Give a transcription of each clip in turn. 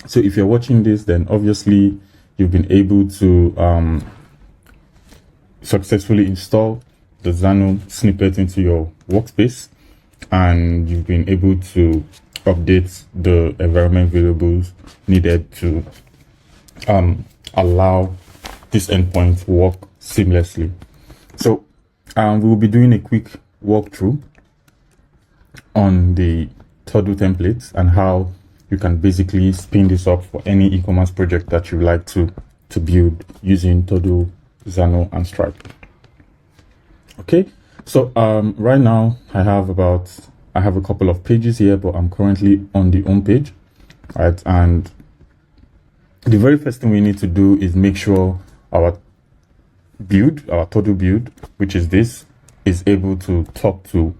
So if you're watching this, then obviously you've been able to successfully install the Xano snippet into your workspace, and you've been able to update the environment variables needed to allow this endpoint to work seamlessly. So we will be doing a quick walkthrough on the Toddle templates and how you can basically spin this up for any e-commerce project that you like to build using Toddle, Xano, and Stripe. Okay, so right now I have a couple of pages here, but I'm currently on the home page, right? And the very first thing we need to do is make sure our Toddle build, which is this, is able to talk to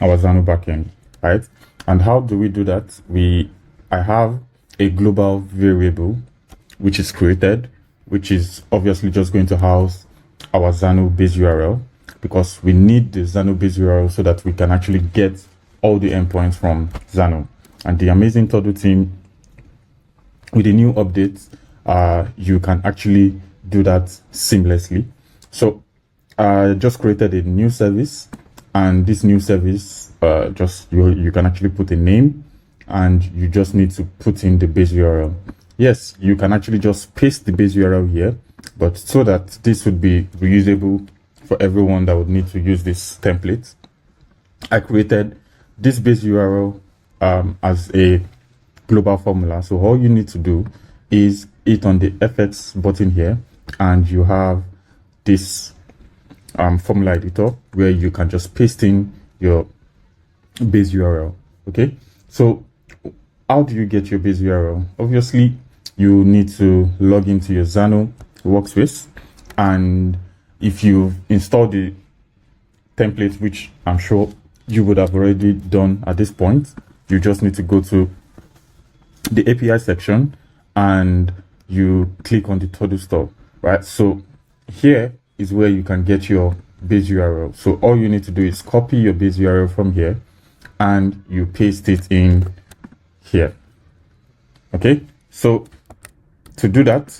our Xano backend, right? And how do we do that? I have a global variable which is created, which is obviously just going to house our Xano base URL, because we need the Xano base URL so that we can actually get all the endpoints from Xano. And the amazing Toddle team, with the new updates, you can actually do that seamlessly. So I just created a new service, and this new service, you can actually put a name, and you just need to put in the base URL. Yes, you can actually just paste the base URL here, but so that this would be reusable for everyone that would need to use this template, I created this base URL as a global formula. So all you need to do is hit on the FX button here, and you have this formula editor where you can just paste in your base URL. Okay, so how do you get your base URL? Obviously, you need to log into your Xano workspace, and if you've installed the template, which I'm sure you would have already done at this point, you just need to go to the API section and you click on the Toddle store, right? So here is where you can get your base URL. So all you need to do is copy your base URL from here and you paste it in here. Okay, so to do that,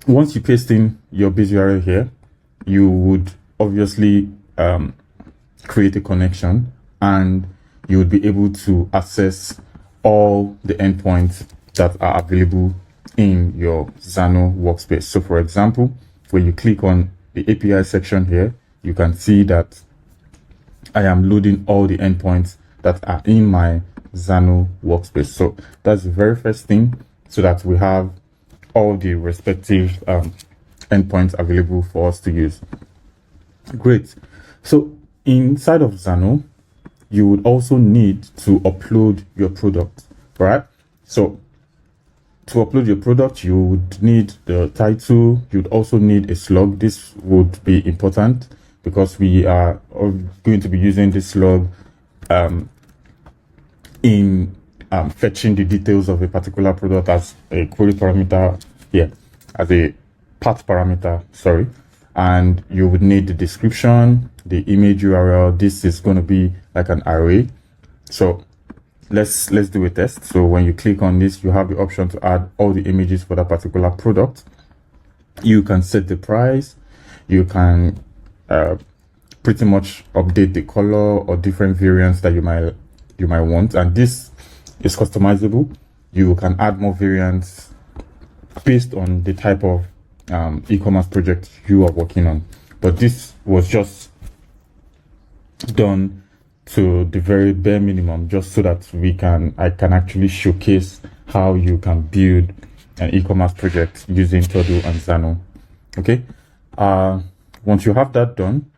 once you paste in your base URL here, you would obviously create a connection, and you would be able to access all the endpoints that are available in your Xano workspace. So for example, when you click on the API section here, you can see that I am loading all the endpoints that are in my Xano workspace. So that's the very first thing, so that we have all the respective endpoints available for us to use. Great. So inside of Xano, you would also need to upload your product, right? So to upload your product, you would need the title. You'd also need a slug. This would be important because we are going to be using this slug in fetching the details of a particular product as a query parameter here, as a path parameter, sorry. And you would need the description, the image URL. This is going to be like an array. So let's do a test. So when you click on this, you have the option to add all the images for that particular product. You can set the price. You can pretty much update the color or different variants that you might want, and this is customizable. You can add more variants based on the type of e-commerce project you are working on, but this was just done to the very bare minimum, just so that I can actually showcase how you can build an e-commerce project using Toddle and Xano. Okay, once you have that done,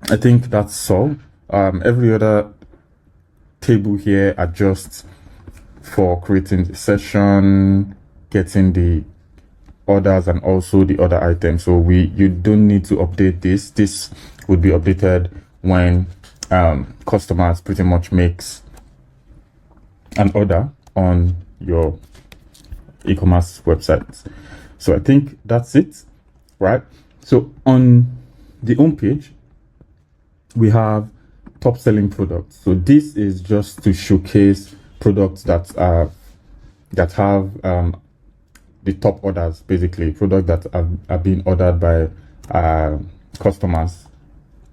I think that's all. Every other table here are just for creating the session, getting the orders, and also the other items. So you don't need to update this. This would be updated when customers pretty much makes an order on your e-commerce website. So I think that's it, right? So on the home page, we have top selling products. So this is just to showcase products that have the top orders, basically products that are being ordered by customers,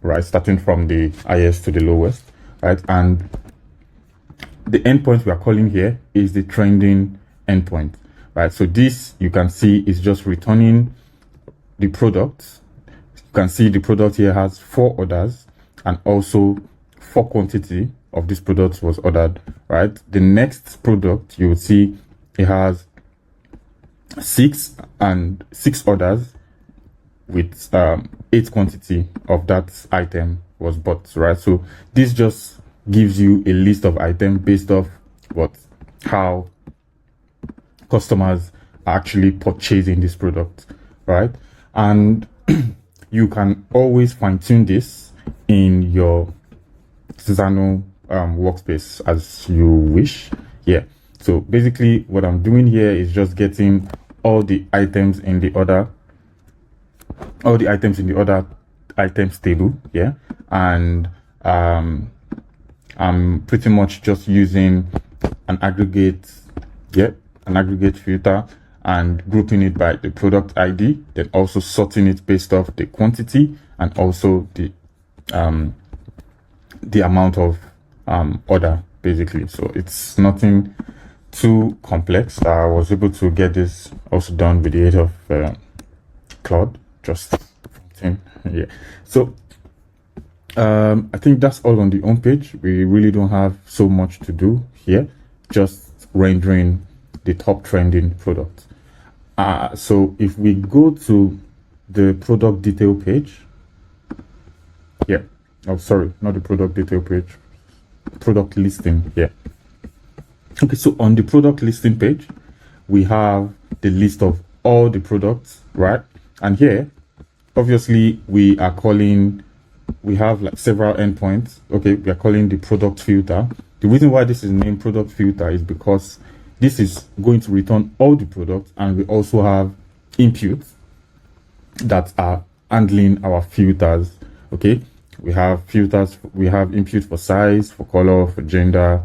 right, starting from the highest to the lowest, right? And the endpoint we are calling here is the trending endpoint, right? So this, you can see, is just returning the product. You can see the product here has 4 orders and also 4 quantity of this product was ordered, right? The next product, you will see it has 6 orders with 8 quantity of that item was bought, right? So this just gives you a list of items based off how customers are actually purchasing this product, right? And you can always fine-tune this in your Xano workspace as you wish. Yeah, so basically what I'm doing here is just getting all the items in the order items table, yeah, and I'm pretty much just using an aggregate filter and grouping it by the product ID, then also sorting it based off the quantity and also the amount of order, basically. So it's nothing too complex. I was able to get this also done with the aid of Claude, just yeah. So I think that's all on the home page. We really don't have so much to do here, just rendering the top trending product. So if we go to the product detail page, yeah, oh sorry, not the product detail page, product listing, yeah. Okay, so on the product listing page, we have the list of all the products, right? And here, obviously, we have like several endpoints. Okay, we are calling the product filter. The reason why this is named product filter is because this is going to return all the products, and we also have inputs that are handling our filters. Okay, we have filters, we have inputs for size, for color, for gender,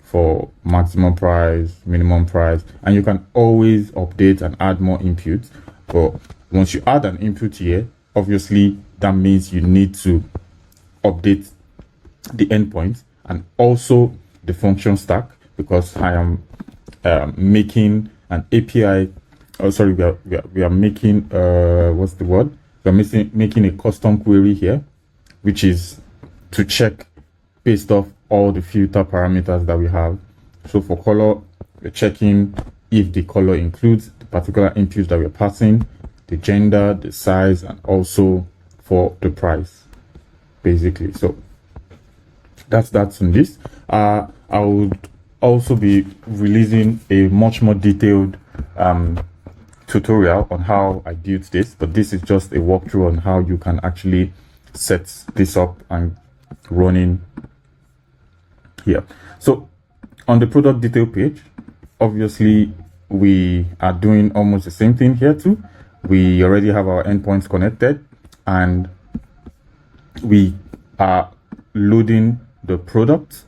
for maximum price, minimum price, and you can always update and add more inputs. But once you add an input here, obviously that means you need to update the endpoint and also the function stack, because I am making an API. Oh, sorry, we are making what's the word? We are making a custom query here, which is to check based off all the filter parameters that we have. So for color, we're checking if the color includes the particular inputs that we're passing, the gender, the size, and also for the price, basically. So that's on this. I would also be releasing a much more detailed tutorial on how I built this, but this is just a walkthrough on how you can actually set this up and running here. So on the product detail page, obviously we are doing almost the same thing here too. We already have our endpoints connected and we are loading the product.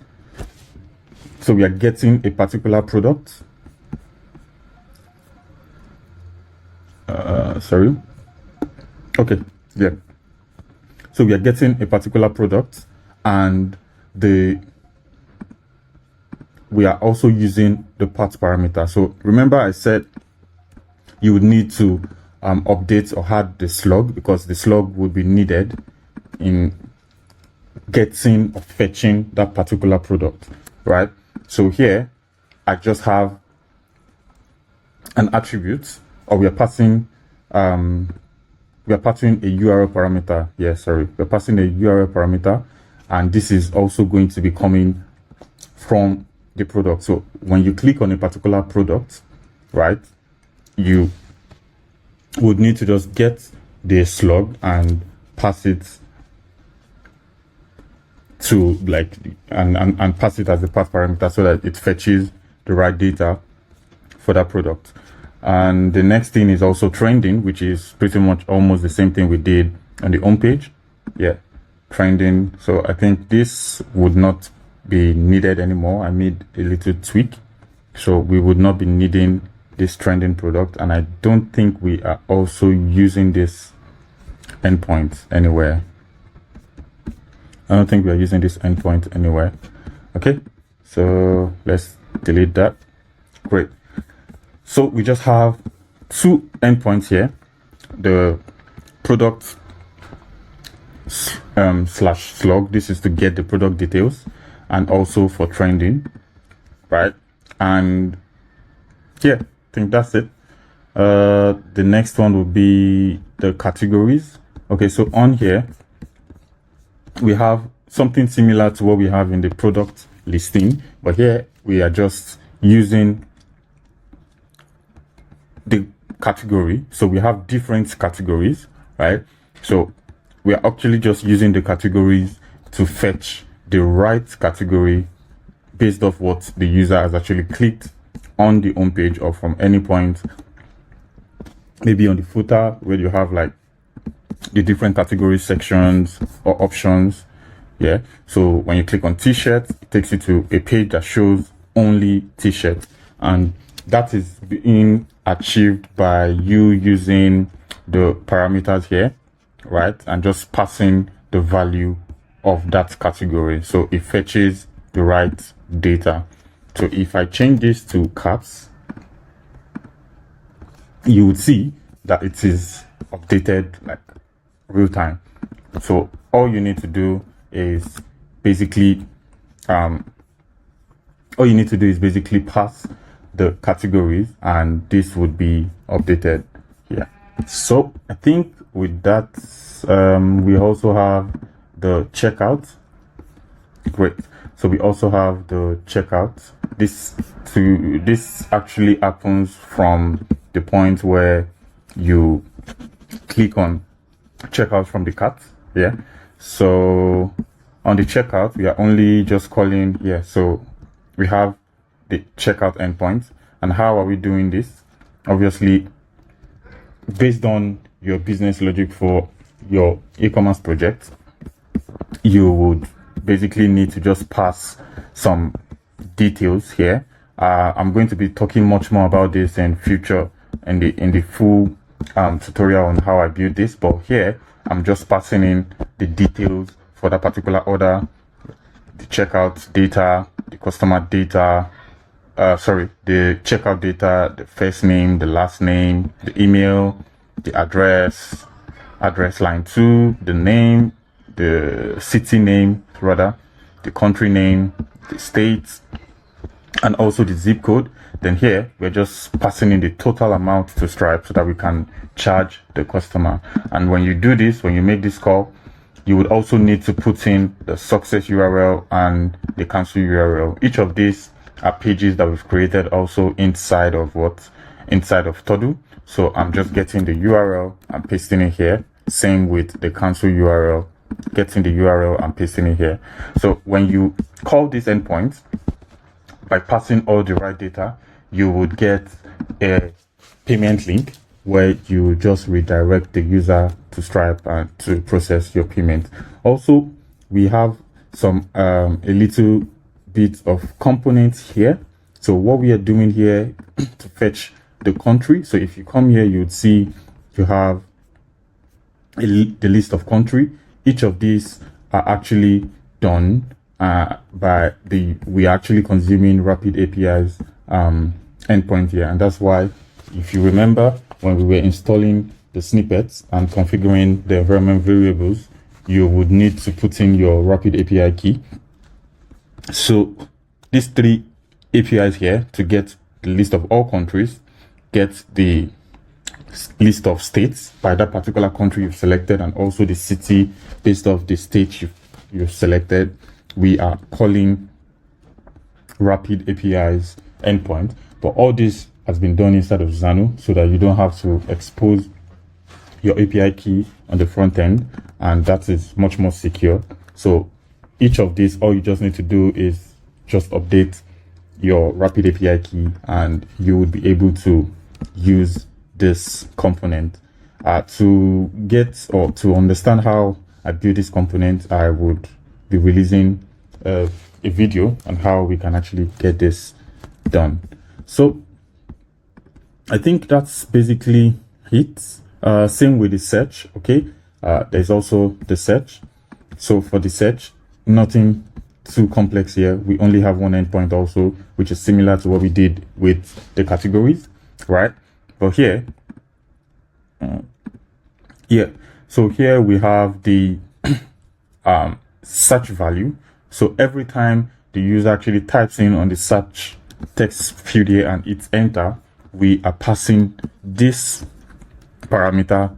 So we are getting a particular product. Sorry. Okay, yeah. So we are getting a particular product, and we are also using the parts parameter. So remember I said you would need to update or add the slug, because the slug would be needed in getting or fetching that particular product, right? So here I just have an attribute, or we are passing a URL parameter. Yeah, sorry, we're passing a URL parameter, and this is also going to be coming from the product. So when you click on a particular product, right, you would need to just get the slug and pass it to and pass it as a path parameter so that it fetches the right data for that product. And the next thing is also trending, which is pretty much almost the same thing we did on the home page. Yeah, trending. So I think this would not be needed anymore. I made a little tweak, so we would not be needing this trending product, and I don't think we are also using this endpoint anywhere. I don't think we are using this endpoint anywhere. Okay, so let's delete that. Great. So we just have two endpoints here, the product slash slug. This is to get the product details, and also for trending, right? And yeah, I think that's it. The next one will be the categories. Okay, so on here we have something similar to what we have in the product listing, but here we are just using the category. So we have different categories, right? So we are actually just using the categories to fetch the right category based off what the user has actually clicked on the home page, or from any point, maybe on the footer where you have like the different category sections or options. Yeah, so when you click on t-shirt, it takes you to a page that shows only t-shirt, and that is being achieved by you using the parameters here, right? And just passing the value of that category, so it fetches the right data. So if I change this to caps, you would see that it is updated like real time. So all you need to do is basically pass the categories, and this would be updated here. So I think with that, we also have the checkout. Great. So we also have the checkout. This actually happens from the point where you click on checkout from the cart. Yeah, so on the checkout we are only just calling, yeah, so we have the checkout endpoint. And how are we doing this? Obviously based on your business logic for your e-commerce project, you would basically need to just pass some details here. I'm going to be talking much more about this in future in the full tutorial on how I build this, but here I'm just passing in the details for that particular order, the checkout data, the customer data, the checkout data, the first name, the last name, the email, the address line 2, the name, the city name, rather, the country name, the state, and also the zip code. Then here we're just passing in the total amount to Stripe so that we can charge the customer. And when you do this, when you make this call, you would also need to put in the success URL and the cancel URL. Each of these are pages that we've created also inside of Toddle. So I'm just getting the URL and pasting it here. Same with the cancel URL, getting the URL and pasting it here. So when you call this endpoint by passing all the right data, you would get a payment link where you just redirect the user to Stripe and to process your payment. Also, we have some a little bit of components here. So what we are doing here to fetch the country. So if you come here, you would see you have the list of country. Each of these are actually done we are actually consuming Rapid API's endpoint here, and that's why, if you remember, when we were installing the snippets and configuring the environment variables, you would need to put in your Rapid API key. So these three APIs here to get the list of all countries, get the list of states by that particular country you've selected, and also the city based off the state you've selected. We are calling Rapid API's endpoint, but all this has been done inside of Xano so that you don't have to expose your API key on the front end, and that is much more secure. So each of these, all you just need to do is just update your Rapid API key, and you would be able to use this component. To get or to understand how I build this component, I would be releasing a video on how we can actually get this done. So I think that's basically it. Same with the search. Okay, there's also the search. So for the search, nothing too complex here. We only have one endpoint also, which is similar to what we did with the categories, right? But here, so here we have the search value. So every time the user actually types in on the search text field here and hits enter, we are passing this parameter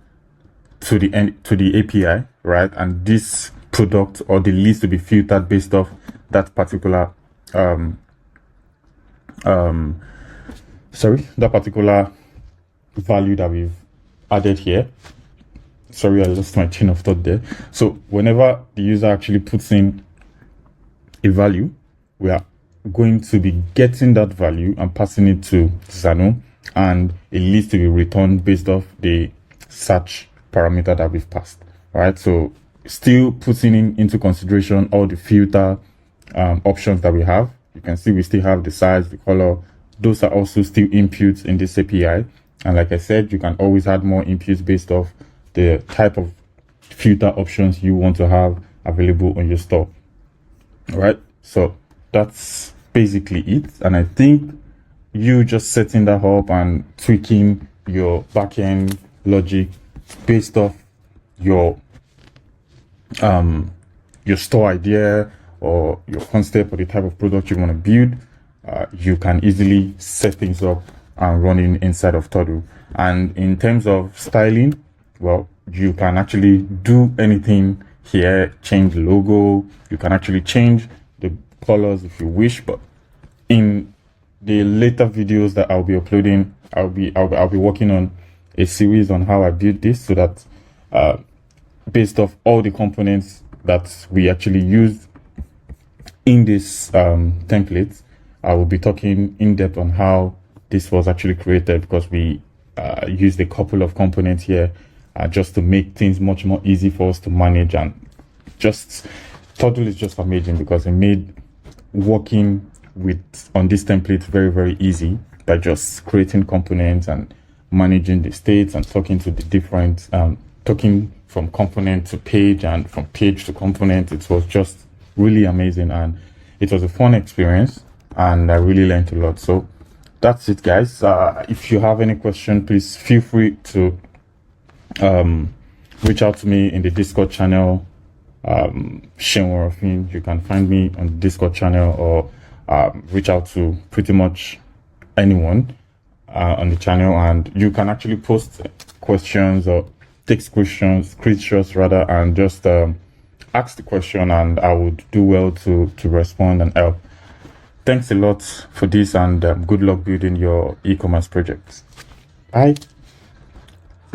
to the API, right? And this product or the list to be filtered based off that particular that particular value that we've added here. Sorry, I lost my chain of thought there. So whenever the user actually puts in a value, we are going to be getting that value and passing it to Xano, and a list to be returned based off the search parameter that we've passed, right? So still putting into consideration all the filter options that we have. You can see we still have the size, the color. Those are also still inputs in this API. And like I said, you can always add more inputs based off the type of filter options you want to have available on your store. All right, so that's basically it. And I think you just setting that up and tweaking your backend logic based off your store idea or your concept or the type of product you want to build, you can easily set things up and running inside of Toddle. And in terms of styling, well, you can actually do anything here. Change the logo, you can actually change the colors if you wish. But in the later videos that I'll be uploading, I'll be working on a series on how I built this, so that based off all the components that we actually used in this template, I will be talking in depth on how this was actually created, because we used a couple of components here just to make things much more easy for us to manage. And just Toddle is just amazing because it made working on this template very, very easy by just creating components and managing the states and talking to the different talking from component to page and from page to component. It was just really amazing, and it was a fun experience, and I really learned a lot. So that's it, guys. If you have any question, please feel free to reach out to me in the Discord channel. You can find me on the Discord channel, or reach out to pretty much anyone on the channel, and you can actually post questions or take screenshots rather, and just ask the question, and I would do well to respond and help. Thanks a lot for this, and good luck building your e-commerce projects. Bye.